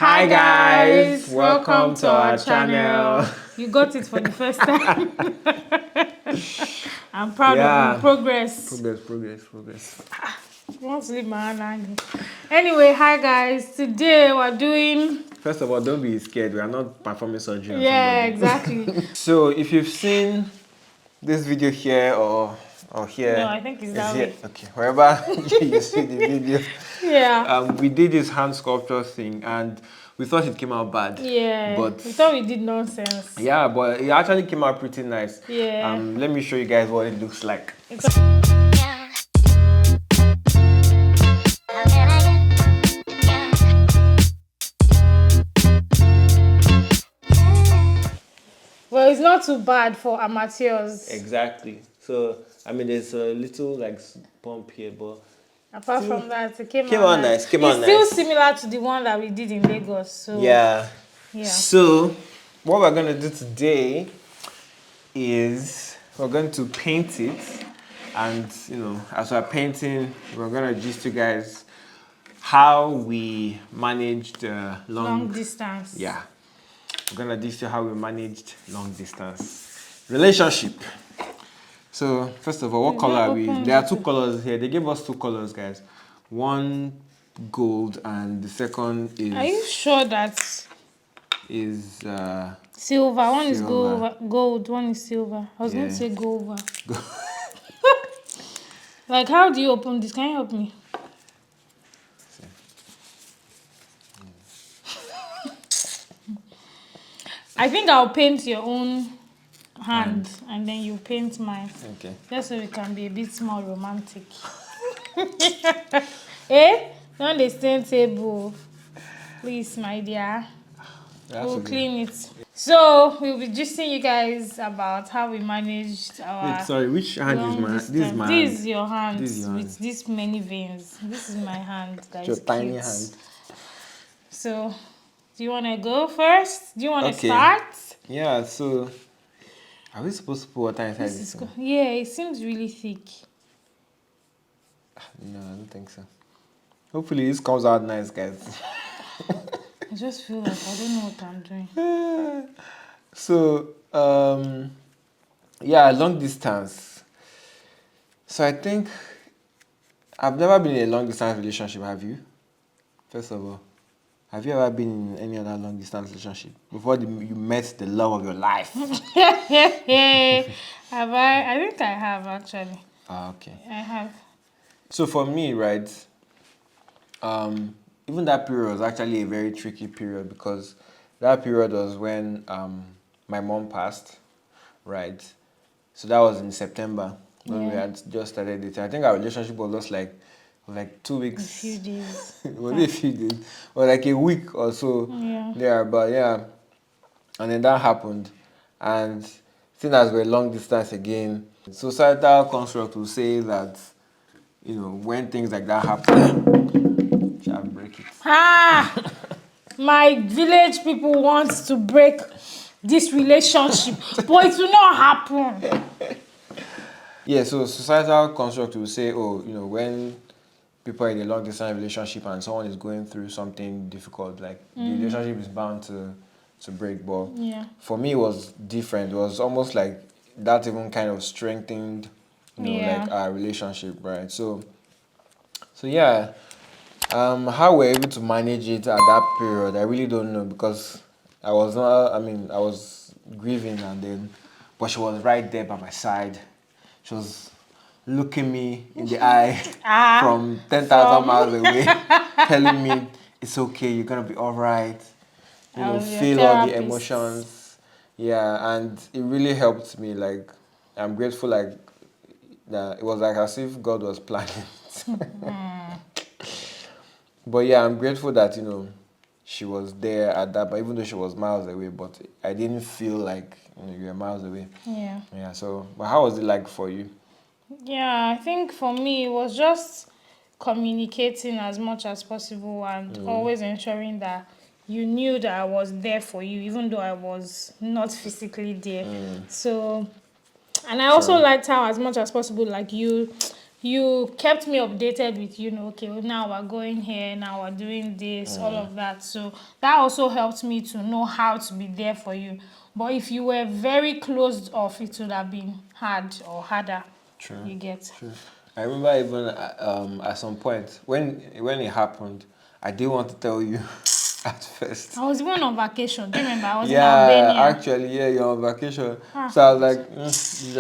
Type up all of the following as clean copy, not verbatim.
Hi guys, welcome to our channel. You got it for the first time. I'm proud of you. Progress. Progress. I want to leave my hand hanging. Anyway, hi guys. Today we're doing. First of all, don't be scared. We are not performing surgery on Yeah, somebody. exactly. So if you've seen this video here or here, No, I think it's that here. way. Okay, wherever you see the video. Yeah. We did this hand sculpture thing and we thought it came out bad. Yeah. But We thought we did nonsense. yeah, but it actually came out pretty nice. Yeah. Let me show you guys what it looks like. Well, it's not too bad for amateurs. Exactly. So I mean, there's a little like bump here, but Apart from that, it came out out nice. It's still similar to the one that we did in Lagos. So yeah. Yeah. So what we're gonna do today is we're going to paint it, and as we're painting, we're gonna gist you guys how we managed long distance. Yeah. We're gonna gist you how we managed long distance relationship. So first of all, what color are we? There are two colors here. They gave us two colors, guys. One gold and the second is. Are you sure that is silver? One is silver. gold. One is silver. I was going to say gold. Go- Like, how do you open this? Can you help me? I think I'll paint your own hand and then you paint mine. Okay. Just so we can be a bit more romantic. Eh? Not the same table. Please, my dear. We'll clean it. So, we'll be gisting you guys about how we managed our. Wait, sorry, which hand is mine? This is my hand. This is your hand This is your hand. with this many veins. This is my hand. That Your is tiny cute. hand. So, do you want to go first? Do you want to Okay. start? Yeah, so are we supposed to put water inside this? Yeah, it seems really thick. No, I don't think so. Hopefully this comes out nice, guys. I just feel like I don't know what I'm doing. So, yeah, long distance. So I think I've never been in a long distance relationship, have you? First of all, have you ever been in any other long distance relationship before you met the love of your life? Have I? I think I have actually. Ah, okay. I have. So for me, right, even that period was actually a very tricky period because that period was when my mom passed, right? So that was in September when we had just started dating. I think our relationship was just like 2 weeks. A few days. Was it a few days? Or like a week or so. Yeah. Yeah, but yeah. And then that happened. And seeing as we're long distance again, societal construct will say that, when things like that happen, shall break it. My village people want to break this relationship, but it will not happen. Yeah, so societal construct will say, when people are in a long distance relationship and someone is going through something difficult, like the relationship is bound to break. But for me, it was different. It was almost like that even kind of strengthened, like our relationship, right? So yeah, how we're able to manage it at that period, I really don't know because I was not. I mean, I was grieving, but she was right there by my side. She was looking me in the eye from 10,000 miles away, telling me it's okay, you're gonna be all right. Feel all the emotions. Yeah, and it really helped me. Like, I'm grateful. Like, that it was like as if God was planning. But yeah, I'm grateful that she was there at that. But even though she was miles away, but I didn't feel like you were miles away. Yeah. Yeah. So, but how was it like for you? Yeah, I think for me it was just communicating as much as possible and always ensuring that you knew that I was there for you, even though I was not physically there. So, and I also liked how, as much as possible, like you you kept me updated with, okay, now we're going here, now we're doing this, all of that. So that also helped me to know how to be there for you. But if you were very closed off, it would have been hard or harder. True. You get. True. I remember even at some point when it happened, I didn't want to tell you at first. I was even on vacation. Do you remember? I was in Yeah, Albania. actually, yeah, you're on vacation. So I was like,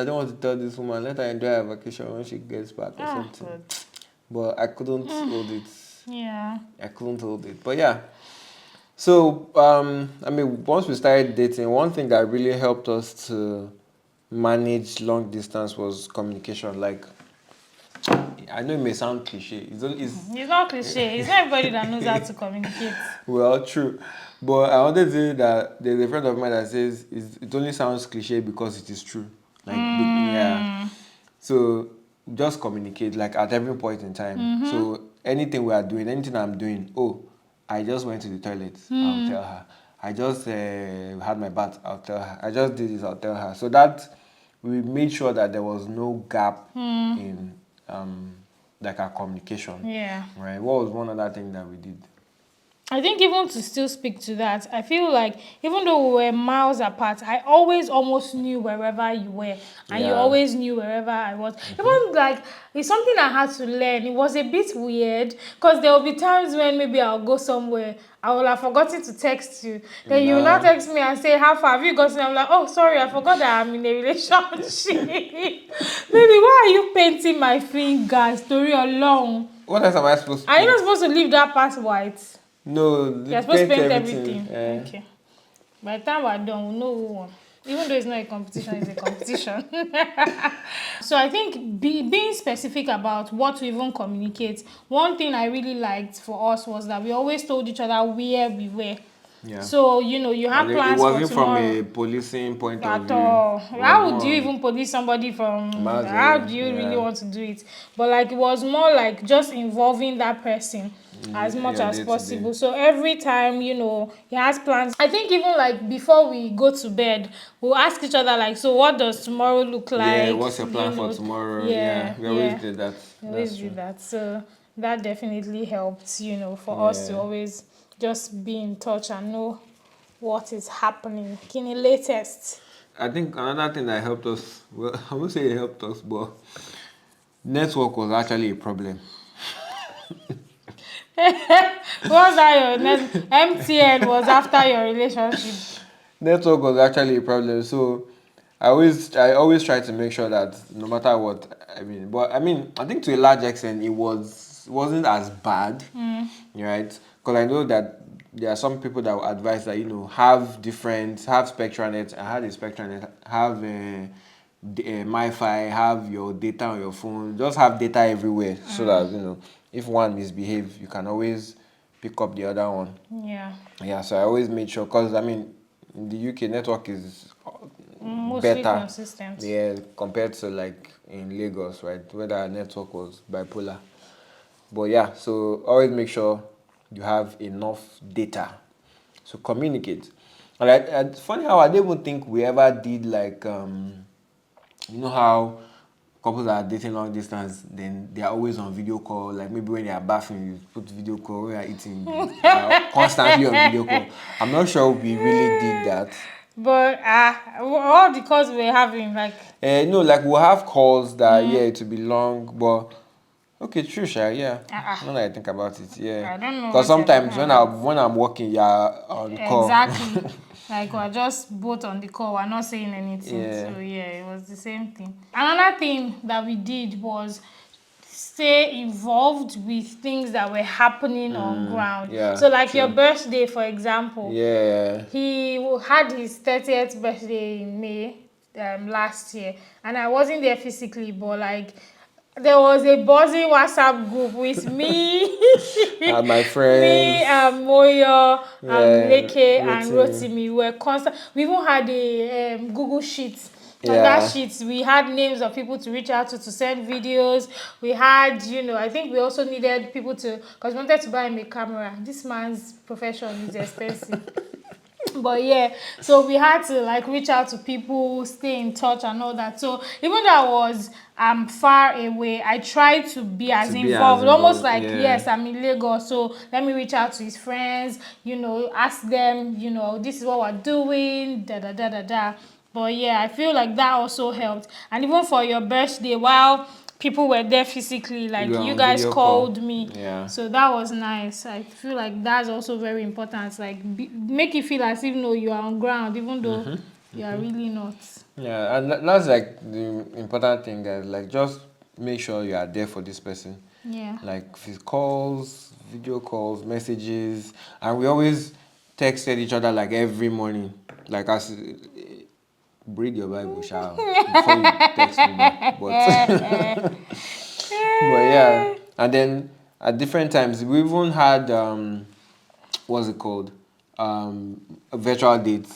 I don't want to tell this woman. Let her enjoy her vacation when she gets back or something. Good. But I couldn't hold it. Yeah. I couldn't hold it. But yeah. So I mean, once we started dating, one thing that really helped us to manage long distance was communication. Like, I know it may sound cliche. It's not cliche. It's not everybody that knows how to communicate. Well, true. But I wanted to say that there's a friend of mine that says it only sounds cliche because it is true. Like, yeah. So just communicate, like at every point in time. So anything we are doing, anything I'm doing, oh, I just went to the toilet, I'll tell her. I just had my bath, I'll tell her. I just did this, I'll tell her. So that we made sure that there was no gap in like our communication. Yeah. Right. What was one other thing that we did? I think even to still speak to that, I feel like even though we were miles apart, I always almost knew wherever you were. And you Yeah. always knew wherever I was. Even like, it's something I had to learn. It was a bit weird because there will be times when maybe I'll go somewhere, I will have forgotten to text you. Then you will not text me and say, how far have you gotten? I'm like, oh, sorry, I forgot that I'm in a relationship. Baby, why are you painting my fingers? Story along. What else am I supposed to Are you paint? not supposed to leave that part white? No, You're supposed to paint everything. everything. Okay. By the time we're done, we'll know who won. Even though it's not a competition, it's a competition. So I think being specific about what to even communicate, one thing I really liked for us was that we always told each other where we were. Yeah. So, you have And plans it for wasn't tomorrow. from a policing point of At view. all. It was How would more you even police somebody from? Miles How away, do you really yeah. want to do it? But like it was more like just involving that person as much yeah, as day to possible. day. So every time he has plans. I think even like before we go to bed, we'll ask each other like, so what does tomorrow look like? Yeah, what's your plan for tomorrow? Yeah, we always did that. We always That's do true. that. So that definitely helped, for us to Yeah. always just be in touch and know what is happening. Kini latest. I think another thing that helped us, well, I won't say it helped us, but network was actually a problem. What's that your next? MTN was after your relationship. Network was actually a problem. So I always try to make sure that no matter what, I think to a large extent it wasn't as bad, right? Because I know that there are some people that will advise that have SpectraNet, and have a SpectraNet, have MiFi, have your data on your phone, just have data everywhere so that if one misbehave, you can always pick up the other one. Yeah. Yeah, so I always made sure, because in the UK network is Mostly better, consistent. yeah, compared to like in Lagos, right, where the network was bipolar. But yeah, so always make sure you have enough data. So communicate. And it's funny how I didn't even think we ever did like how couples that are dating long distance, then they are always on video call. Like maybe when they are bathing, you put video call. When you are eating, you are constantly on video call. I'm not sure we really did that. But all the calls we're having, like, No, like we'll have calls that it will be long, but okay, true, Sha, yeah. Now that I think about it, yeah. I don't know Because what you're sometimes talking when I'm working, you're on call. exactly. Like we're just both on the call, we're not saying anything. Yeah. So yeah, it was the same thing. Another thing that we did was stay involved with things that were happening on ground. yeah, So like true. your birthday, for example. Yeah. He had his 30th birthday in May last year, and I wasn't there physically, but like there was a buzzing WhatsApp group with me, And my me, friends. Moyo, Leke, and Rotimi. Rotimi. We were constant. We even had a Google Sheet. On Yeah. that sheet, we had names of people to reach out to send videos. We had, I think we also needed people to, because we wanted to buy him a camera. This man's profession is expensive. But yeah, so we had to like reach out to people, stay in touch and all that. So even though I was far away, I tried to be as To be as involved, almost involved, like, yeah. yes, I'm in Lagos, so let me reach out to his friends, ask them, this is what we're doing, da da da da da. But yeah, I feel like that also helped. And even for your birthday, while people were there physically, You like were you on guys video call. called me. Yeah. So that was nice. I feel like that's also very important. Like make you feel as if you are on ground, even though you are really not. Yeah, and that's like the important thing, guys. Like, just make sure you are there for this person. Yeah. Like, calls, video calls, messages, and we always texted each other like every morning. Like, as read your Bible, shall before you text me back. But yeah, and then at different times we even had what's it called, virtual dates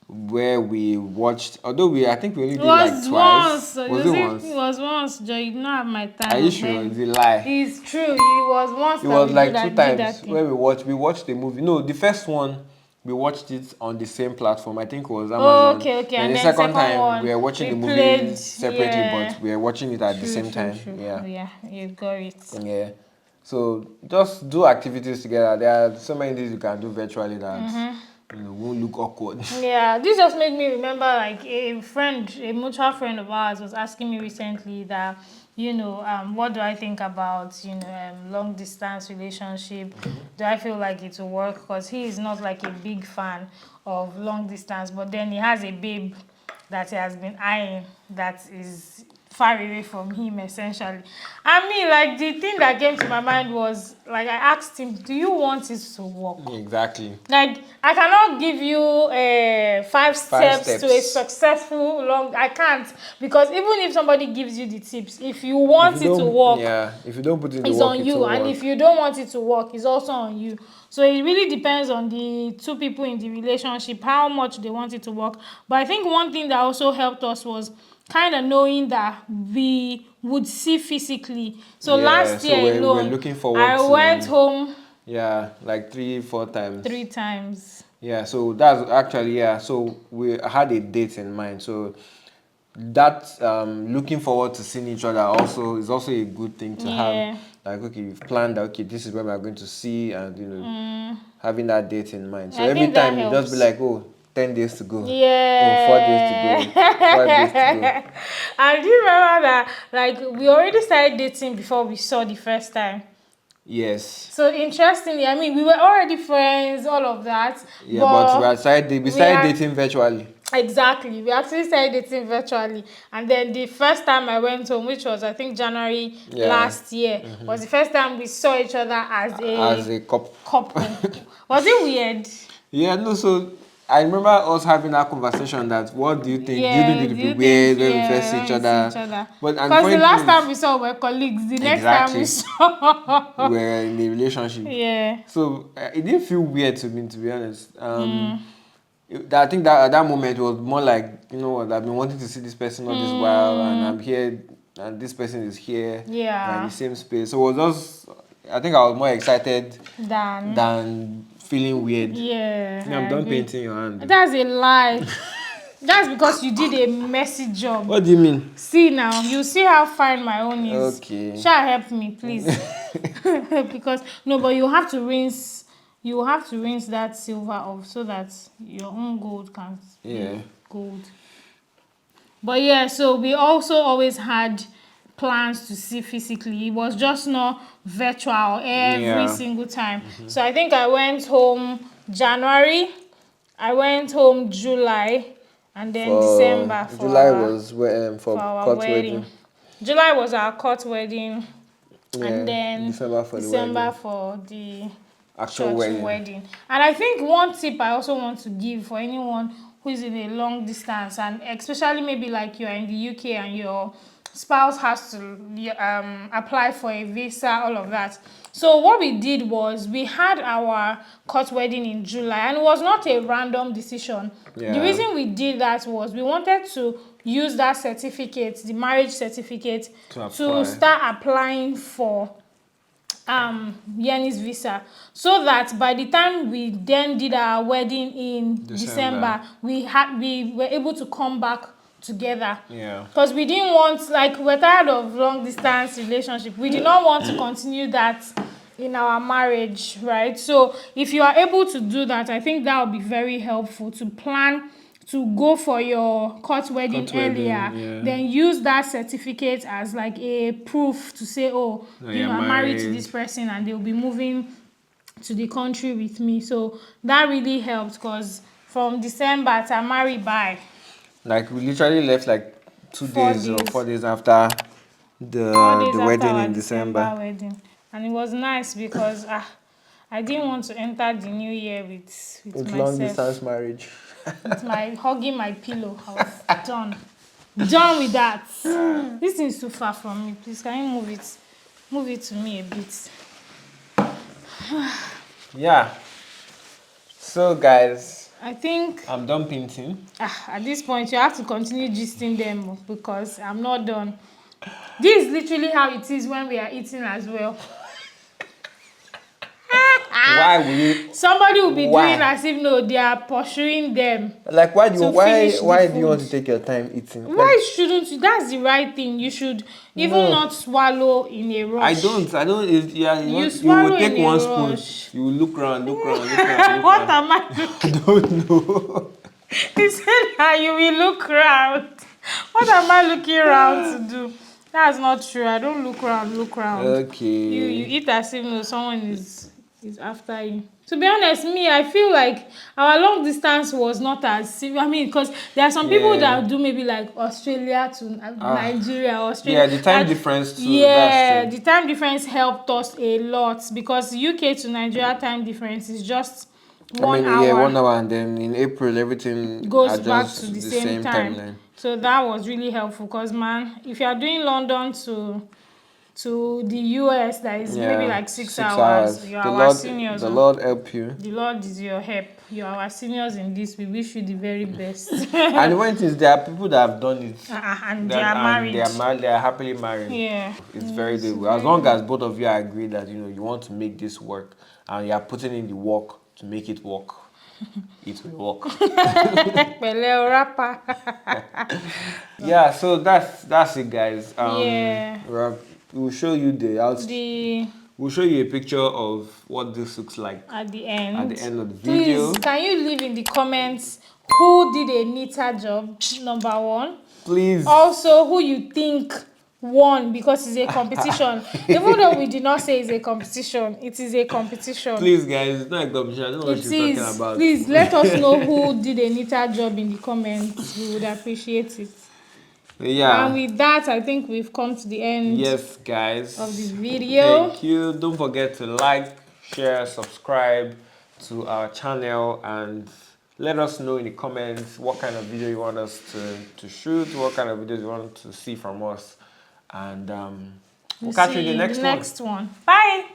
where we watched. Although I think we only It did like was once. twice. So Was you it see, once? it was once. Joy, you don't have my Are time you of sure? many. It's a lie. It's true. It was once It that was we did like two that. Did that times thing. where we watched the movie. No, the first one we watched it on the same platform. I think it was Oh, Amazon. okay. Then And the then second second time we one, were watching we the movie played. separately, Yeah. but we were watching it at the True. same True. time. True. Yeah. Yeah. You got it. Yeah. So just do activities together. There are so many things you can do virtually that won't look awkward. Yeah, this just made me remember like a mutual friend of ours was asking me recently that, what do I think about, long distance relationship? Do I feel like it will work? Because he is not like a big fan of long distance, but then he has a babe that he has been eyeing that is far away from him essentially. I mean, like the thing that came to my mind was like I asked him, do you want it to work? Exactly. Like I cannot give you 5 steps to a steps. successful long. I can't, because even if somebody gives you the tips, if you If want you it to don't, work, yeah, if you don't put in the it's work, on it you, won't and work. if you don't want it to work, it's also on you. So it really depends on the two people in the relationship, how much they want it to work. But I think one thing that also helped us was kind of knowing that we would see physically. So Yeah, last so year we're alone, looking forward I went to, home yeah, like 3-4 times. 3 times. Yeah, so that's actually, yeah. So we had a date in mind. So that looking forward to seeing each other also is also a good thing to have. Yeah. Like, okay, you've planned that, okay, this is where we're going to see, and having that date in mind. So I every think that time you just be helps. like, oh, 10 days to go. Oh, 4 days to Yeah. go. 5 days to go. I do remember that, like, we already started dating before we saw the first time. Yes. So interestingly, I mean, we were already friends, all of that. Yeah, but we we started had- dating virtually. Exactly. We actually started dating virtually. And then the first time I went home, which was I think January Yeah. last year, was the first time we saw each other as As a a couple. couple. Was it weird? Yeah, no, so I remember us having that conversation that what do you think? Yeah, do you think it would be weird when we first see when each we other? But and Because funny the last thing is, time we saw were colleagues. The next time we Exactly. saw. we're in a relationship. Yeah. So it didn't feel weird to me, to be honest. I think that at that moment it was more like, you know what, I've been wanting to see this person all this while, and I'm here, and this person is here. Yeah. We're in the same space. So it was just, I think I was more excited Dan. than feeling weird. Yeah. Yeah, I'm I done agree. painting your hand. That's a lie. That's because you did a messy job. What do you mean? See now, you see how fine my own is. Okay. Shall help me, please? Because no, but you have to rinse. You have to rinse that silver off so that your own gold can Yeah. be gold. But yeah, so we also always had plans to see physically. It was just not virtual every Yeah. single time. So I think I went home January, I went home July, and then December for July our, was for for our court wedding. July was our court wedding, Yeah, and then December for the December wedding. for the Actual church wedding. And I think one tip I also want to give for anyone who is in a long distance, and especially maybe like you're in the UK and your spouse has to apply for a visa, all of that. So what we did was we had our court wedding in July, and it was not a random decision. Yeah. The reason we did that was we wanted to use that certificate, the marriage certificate, To apply. to start applying for Yenny's visa, so that by the time we then did our wedding in December, we were able to come back together. Yeah. Because we didn't want, like, we're tired of long distance relationship. We did not want to continue that in our marriage, right? So if you are able to do that, I think that would be very helpful to plan to go for your court wedding earlier, then use that certificate as like a proof to say, oh, you know, I'm married to this person and they'll be moving to the country with me. So that really helped, because from December to marry by. Like we literally left like 4 or days. 4 days after the 4 days the after wedding our in December. wedding. And it was nice because I didn't want to enter the new year with myself. Long distance marriage. With my hugging my pillow. I was done. Done with that. This thing is too far from me. Please, can you move it? Move it to me a bit. Yeah. So guys, I think I'm done painting. at this point you have to continue gisting them because I'm not done. This is literally how it is when we are eating as well. Why will you? Somebody will be doing as if no, they are pursuing them. Like why do you want food. to take your time eating? Why Like, shouldn't you? That's the right thing. You should even not swallow in a rush. I don't. You swallow will take in a one spoon. rush. You will look around. What am I looking? I don't know. He said that you will look around. What am I looking around to do? That's not true. I don't look around. Okay. You eat as if no, someone is after you. To be honest, me, I feel like our long distance was not as serious. I mean, because there are some people that do maybe like Australia to Nigeria, Australia. Yeah, the time difference too. Yeah, that's true. the time difference helped us a lot because UK to Nigeria time difference is just 1 hour. Yeah, 1 hour, and then in April everything goes back to the same time. Timeline. So that was really helpful because, man, if you are doing London to the US, that is maybe like 6 hours. You are our seniors. The Lord help you. The Lord is your help. You are our seniors in this. We wish you the very best. And when there are people that have done it. And they are married. They are happily married. Yeah. It's very good. As long as both of you agree that you want to make this work and you are putting in the work to make it work. It will work. Yeah, so that's it, guys. We'll show you we'll show you a picture of what this looks like at the end of the video. Please, can you leave in the comments who did a neater job? Number 1. Please. Also, who you think won, because it's a competition. Even though we did not say it's a competition, it is a competition. Please, guys, it's not a competition. I don't know what she's talking about. Please let us know who did a neater job in the comments. We would appreciate it. Yeah. And with that, I think we've come to the end. Yes, guys. Of this video. Thank you. Don't forget to like, share, subscribe to our channel, and let us know in the comments what kind of video you want us to shoot, what kind of videos you want to see from us. And we'll catch you in the next one. Bye.